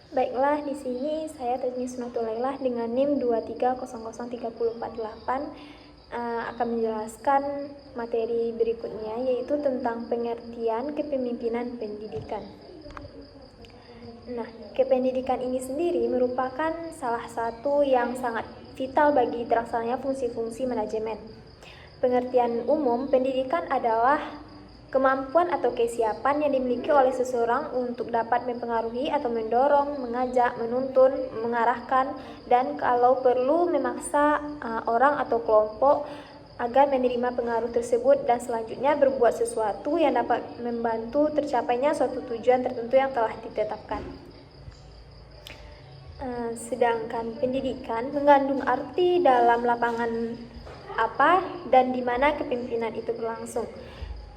Baiklah, di sini saya Tajnis Matulailah dengan NIM 23003048 akan menjelaskan materi berikutnya, yaitu tentang pengertian kepemimpinan pendidikan. Nah, kependidikan ini sendiri merupakan salah satu yang sangat vital bagi terlaksananya fungsi-fungsi manajemen. Pengertian umum, pendidikan adalah kemampuan atau kesiapan yang dimiliki oleh seseorang untuk dapat mempengaruhi atau mendorong, mengajak, menuntun, mengarahkan, dan kalau perlu memaksa orang atau kelompok agar menerima pengaruh tersebut dan selanjutnya berbuat sesuatu yang dapat membantu tercapainya suatu tujuan tertentu yang telah ditetapkan. Sedangkan pendidikan mengandung arti dalam lapangan apa dan di mana kepemimpinan itu berlangsung.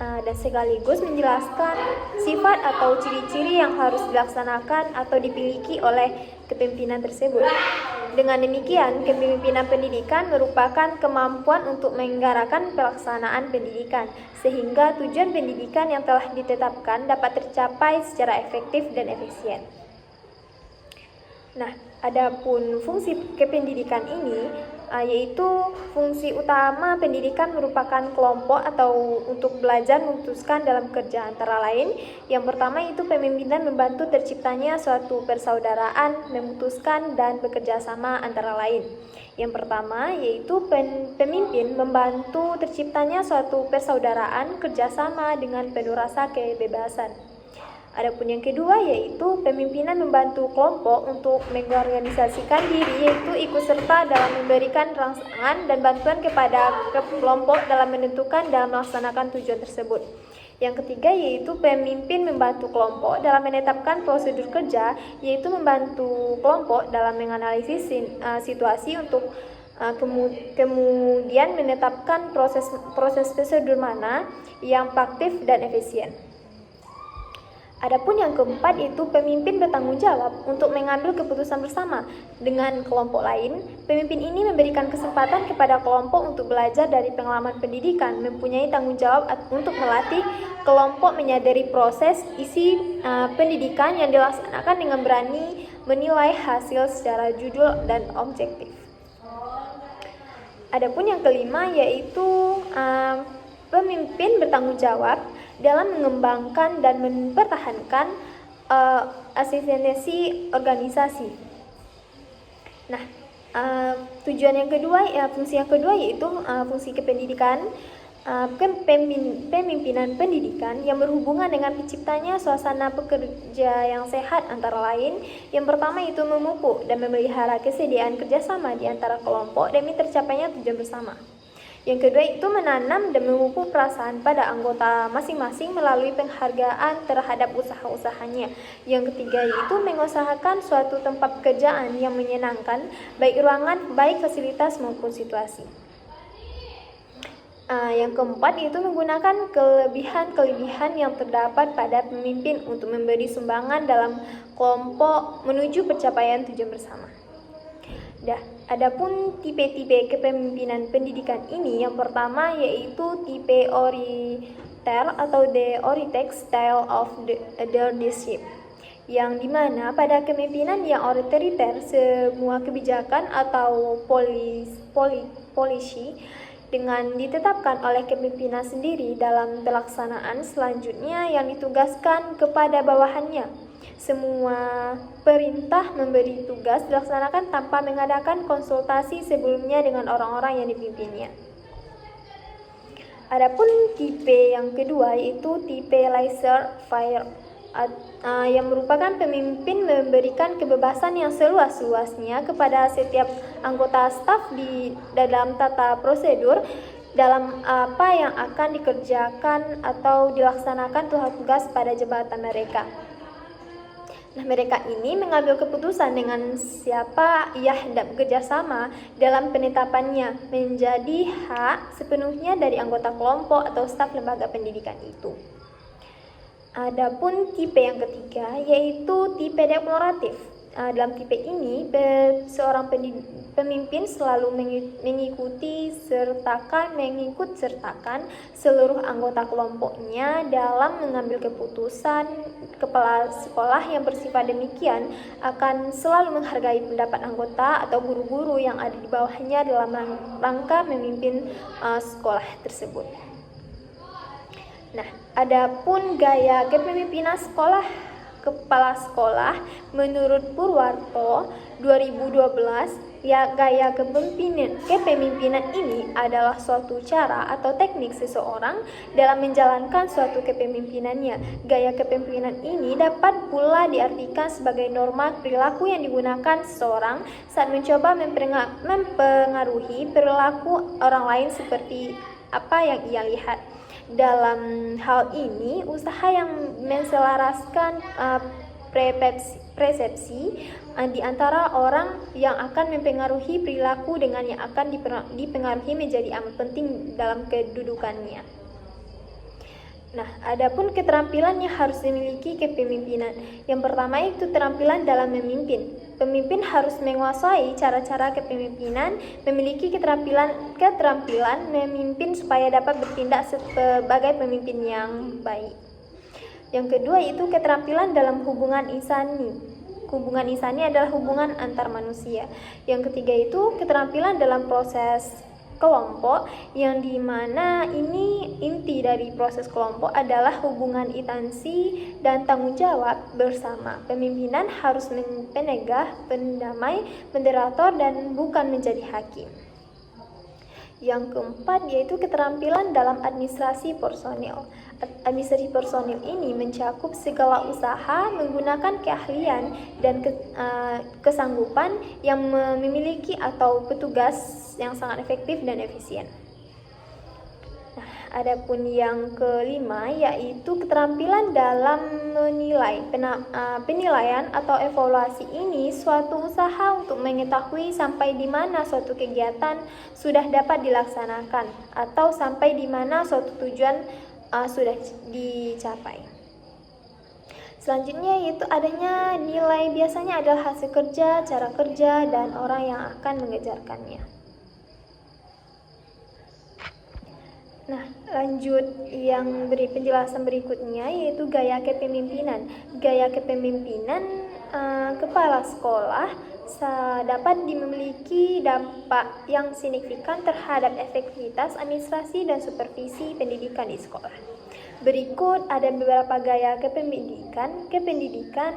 Dan sekaligus menjelaskan sifat atau ciri-ciri yang harus dilaksanakan atau dimiliki oleh kepemimpinan tersebut. Dengan demikian, kepemimpinan pendidikan merupakan kemampuan untuk menggarakan pelaksanaan pendidikan, sehingga tujuan pendidikan yang telah ditetapkan dapat tercapai secara efektif dan efisien. Nah, adapun fungsi kependidikan ini yaitu fungsi utama pendidikan merupakan kelompok atau untuk belajar memutuskan dalam kerja, antara lain yang pertama itu pemimpinan membantu terciptanya suatu persaudaraan, memutuskan dan bekerja sama antara lain. Yang pertama yaitu pemimpin membantu terciptanya suatu persaudaraan kerjasama dengan penuh rasa kebebasan. Adapun yang kedua yaitu pemimpinan membantu kelompok untuk mengorganisasikan diri, yaitu ikut serta dalam memberikan rangsangan dan bantuan kepada kelompok dalam menentukan dan melaksanakan tujuan tersebut. Yang ketiga yaitu pemimpin membantu kelompok dalam menetapkan prosedur kerja, yaitu membantu kelompok dalam menganalisis situasi untuk kemudian menetapkan proses prosedur mana yang praktif dan efisien. Adapun yang keempat itu pemimpin bertanggung jawab untuk mengambil keputusan bersama dengan kelompok lain. Pemimpin ini memberikan kesempatan kepada kelompok untuk belajar dari pengalaman pendidikan, mempunyai tanggung jawab untuk melatih kelompok menyadari proses isi pendidikan yang dilaksanakan dengan berani menilai hasil secara jujur dan objektif. Adapun yang kelima yaitu pemimpin bertanggung jawab dalam mengembangkan dan mempertahankan eksistensi organisasi. Nah, tujuan yang kedua, fungsi yang kedua yaitu fungsi kependidikan, pemimpinan pendidikan yang berhubungan dengan terciptanya suasana pekerja yang sehat, antara lain yang pertama itu memupuk dan memelihara kesediaan kerjasama di antara kelompok demi tercapainya tujuan bersama. Yang kedua itu menanam dan memupuk perasaan pada anggota masing-masing melalui penghargaan terhadap usaha-usahanya. Yang ketiga yaitu mengusahakan suatu tempat pekerjaan yang menyenangkan, baik ruangan, baik fasilitas maupun situasi. Yang keempat itu menggunakan kelebihan-kelebihan yang terdapat pada pemimpin untuk memberi sumbangan dalam kelompok menuju pencapaian tujuan bersama. Adapun tipe-tipe kepemimpinan pendidikan ini, yang pertama yaitu tipe otoriter atau the authoritative style of leadership, yang dimana pada kepemimpinan yang otoriter semua kebijakan atau polisi dengan ditetapkan oleh kepemimpinan sendiri dalam pelaksanaan selanjutnya yang ditugaskan kepada bawahannya. Semua perintah memberi tugas dilaksanakan tanpa mengadakan konsultasi sebelumnya dengan orang-orang yang dipimpinnya. Adapun tipe yang kedua yaitu tipe laissez-faire yang merupakan pemimpin memberikan kebebasan yang seluas-luasnya kepada setiap anggota staf di dalam tata prosedur dalam apa yang akan dikerjakan atau dilaksanakan tugas pada jabatan mereka. Nah, mereka ini mengambil keputusan dengan siapa ia hendak bekerja sama dalam penetapannya, menjadi hak sepenuhnya dari anggota kelompok atau staf lembaga pendidikan itu. Adapun tipe yang ketiga yaitu tipe deklaratif, Dalam tipe ini, seorang pemimpin selalu mengikut sertakan seluruh anggota kelompoknya dalam mengambil keputusan. Kepala sekolah yang bersifat demikian akan selalu menghargai pendapat anggota atau guru-guru yang ada di bawahnya dalam rangka memimpin sekolah tersebut. Nah, adapun gaya kepemimpinan kepala sekolah menurut Purwarto 2012, gaya kepemimpinan ini adalah suatu cara atau teknik seseorang dalam menjalankan suatu kepemimpinannya. Gaya kepemimpinan ini dapat pula diartikan sebagai norma perilaku yang digunakan seseorang saat mencoba mempengaruhi perilaku orang lain seperti apa yang ia lihat. Dalam hal ini, usaha yang menselaraskan persepsi di antara orang yang akan mempengaruhi perilaku dengan yang akan dipengaruhi menjadi amat penting dalam kedudukannya. Nah, adapun keterampilan yang harus dimiliki kepemimpinan. Yang pertama itu keterampilan dalam memimpin. Pemimpin harus menguasai cara-cara kepemimpinan, memiliki keterampilan memimpin supaya dapat bertindak sebagai pemimpin yang baik. Yang kedua itu keterampilan dalam hubungan insani. Hubungan insani adalah hubungan antar manusia. Yang ketiga itu keterampilan dalam proses kelompok, yang dimana ini inti dari proses kelompok adalah hubungan instansi dan tanggung jawab bersama. Pemimpinan harus penegah, pendamai, moderator, dan bukan menjadi hakim. Yang keempat yaitu keterampilan dalam administrasi personil. Administrasi personil ini mencakup segala usaha menggunakan keahlian dan kesanggupan yang memiliki atau petugas yang sangat efektif dan efisien. Nah, adapun yang kelima yaitu keterampilan dalam menilai. Penilaian atau evaluasi ini suatu usaha untuk mengetahui sampai di mana suatu kegiatan sudah dapat dilaksanakan atau sampai di mana suatu tujuan sudah dicapai. Selanjutnya yaitu adanya nilai, biasanya adalah hasil kerja, cara kerja, dan orang yang akan mengejarkannya. Nah, lanjut yang beri penjelasan berikutnya yaitu gaya kepemimpinan. Gaya kepemimpinan kepala sekolah dapat memiliki dampak yang signifikan terhadap efektivitas administrasi dan supervisi pendidikan di sekolah. Berikut ada beberapa gaya kependidikan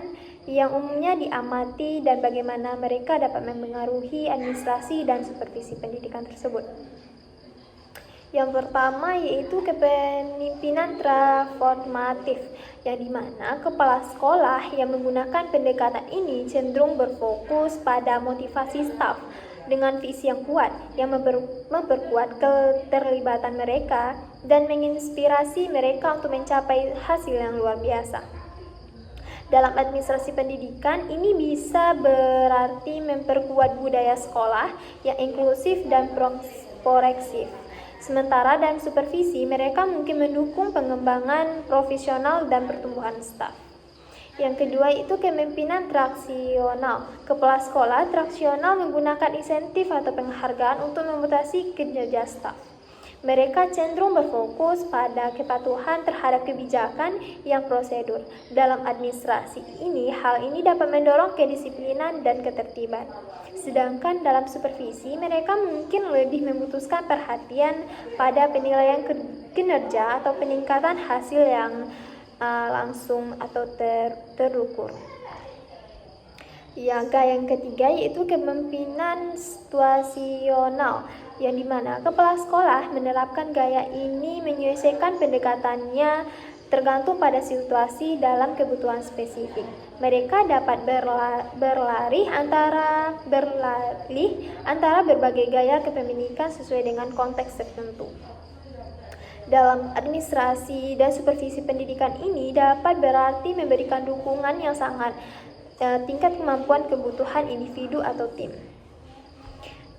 yang umumnya diamati dan bagaimana mereka dapat mempengaruhi administrasi dan supervisi pendidikan tersebut. Yang pertama yaitu kepemimpinan transformatif, yang dimana kepala sekolah yang menggunakan pendekatan ini cenderung berfokus pada motivasi staf dengan visi yang kuat yang memperkuat keterlibatan mereka dan menginspirasi mereka untuk mencapai hasil yang luar biasa. Dalam administrasi pendidikan, ini bisa berarti memperkuat budaya sekolah yang inklusif dan progresif. Sementara dalam supervisi, mereka mungkin mendukung pengembangan profesional dan pertumbuhan staf. Yang kedua itu kepemimpinan traksional. Kepala sekolah traksional menggunakan insentif atau penghargaan untuk memutasi kinerja staf. Mereka cenderung berfokus pada kepatuhan terhadap kebijakan yang prosedur. Dalam administrasi ini, hal ini dapat mendorong kedisiplinan dan ketertiban. Sedangkan dalam supervisi, mereka mungkin lebih membutuhkan perhatian pada penilaian kinerja atau peningkatan hasil yang langsung atau terukur. Yang ketiga yaitu kepemimpinan situasional, yang dimana kepala sekolah menerapkan gaya ini menyesuaikan pendekatannya tergantung pada situasi dalam kebutuhan spesifik. Mereka dapat beralih antara berbagai gaya kepemimpinan sesuai dengan konteks tertentu. Dalam administrasi dan supervisi pendidikan ini dapat berarti memberikan dukungan yang sangat tingkat kemampuan kebutuhan individu atau tim.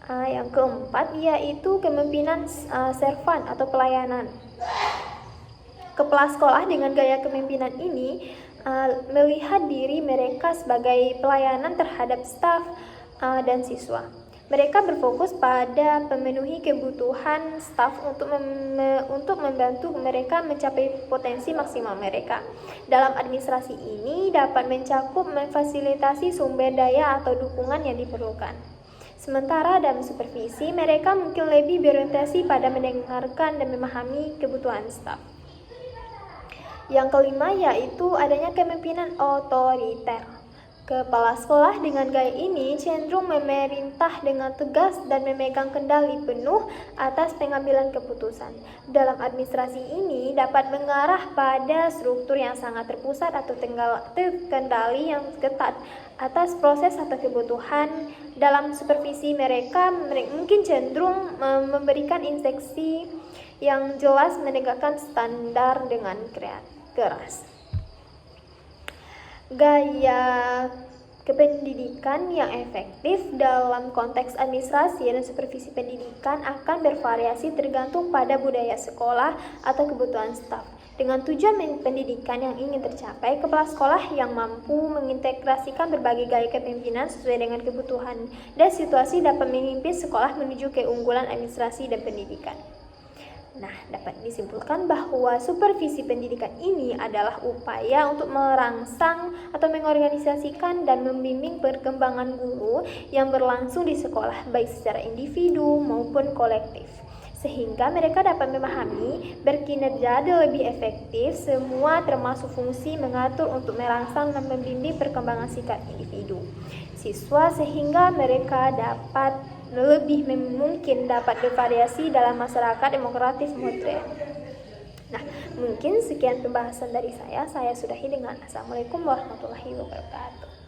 Yang keempat yaitu kepemimpinan servan atau pelayanan. Kepala sekolah dengan gaya kepemimpinan ini melihat diri mereka sebagai pelayanan terhadap staf dan siswa. Mereka berfokus pada memenuhi kebutuhan staf untuk membantu mereka mencapai potensi maksimal mereka. Dalam administrasi ini dapat mencakup memfasilitasi sumber daya atau dukungan yang diperlukan. Sementara dalam supervisi, mereka mungkin lebih berorientasi pada mendengarkan dan memahami kebutuhan staf. Yang kelima yaitu adanya kepemimpinan otoriter. Kepala sekolah dengan gaya ini cenderung memerintah dengan tegas dan memegang kendali penuh atas pengambilan keputusan. Dalam administrasi ini dapat mengarah pada struktur yang sangat terpusat atau terkendali yang ketat atas proses atau kebutuhan. Dalam supervisi mereka mungkin cenderung memberikan instruksi yang jelas, menegakkan standar dengan keras. Gaya kependidikan yang efektif dalam konteks administrasi dan supervisi pendidikan akan bervariasi tergantung pada budaya sekolah atau kebutuhan staf. Dengan tujuan pendidikan yang ingin tercapai, kepala sekolah yang mampu mengintegrasikan berbagai gaya kepemimpinan sesuai dengan kebutuhan dan situasi dapat memimpin sekolah menuju keunggulan administrasi dan pendidikan. Nah, dapat disimpulkan bahwa supervisi pendidikan ini adalah upaya untuk merangsang atau mengorganisasikan dan membimbing perkembangan guru yang berlangsung di sekolah, baik secara individu maupun kolektif, sehingga mereka dapat memahami, berkinerja lebih efektif, semua termasuk fungsi mengatur untuk merangsang dan membimbing perkembangan sikap individu siswa, sehingga mereka dapat lebih mungkin dapat bervariasi dalam masyarakat demokratis modern. Nah, mungkin sekian pembahasan dari saya sudahi dengan Assalamualaikum warahmatullahi wabarakatuh.